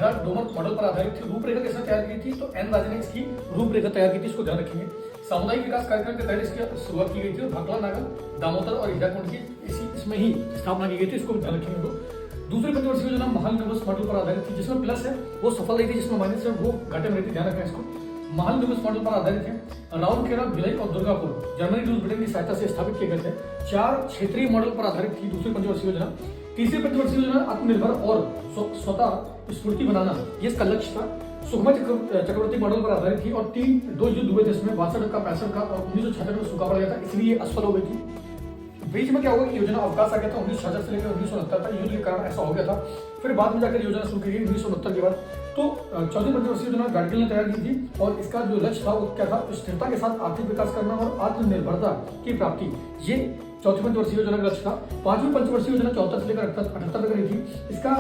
योजना Domar model पर आधारित थी। रूपरेखा कैसे तैयार की थी, तो एन राजा ने इसकी रूपरेखा तैयार की थी, इसको ध्यान रखेंगे। सामुदायिक विकास कार्यक्रम के तहत इसकी शुरुआत की गई थी और भाकला नागर, दामोदर और हीराकुंड की इसमें ही स्थापना की गई थी, इसको ध्यान रखेंगे लोग। दूसरी पंचवर्षीय योजना महालनोबिस मॉडल पर आधारित थी, जिसमें प्लस है वो सफल रही थी, जिसमें माइनस है वो घाटे में रही थी, ध्यान रखें इसको। महालनोबिस मॉडल पर आधारित है। राउरकेला, भिलाई और दुर्गापुर जर्मनी, रूस, ब्रिटेन की सहायता से स्थापित किए गए थे। 4 क्षेत्रीय मॉडल पर आधारित थी दूसरी पंचवर्षीय योजना। तीसरी पंचवर्षीय योजना आत्मनिर्भर और स्वतः स्फूर्ति बनाना, ये इसका लक्ष्य था। सुखमय चक्रवर्ती मॉडल पर आधारित थी और 2 युद्ध हुए थे इसमें, 62 का, 65 का और 1966 में सूखा पड़ गया था, इसलिए असफल हो गई थी। बीच में क्या हुआ कि योजना अवकाश आ गया था 1966 से लेकर 1969 तक, युद्ध के कारण ऐसा हो गया था। फिर बाद में जाकर योजना शुरू की गई 1969 के बाद। तो चौथी पंचवर्षीय योजना गाडगिल ने तैयार की थी और इसका जो लक्ष्य था वो क्या था, स्थिरता के साथ आर्थिक विकास करना और आत्मनिर्भरता की प्राप्ति, ये चौथी पंचवर्षीय योजना का लक्ष्य था। पांचवी पंचवर्षीय योजना 74 से लेकर 78 तक रही थी। इसका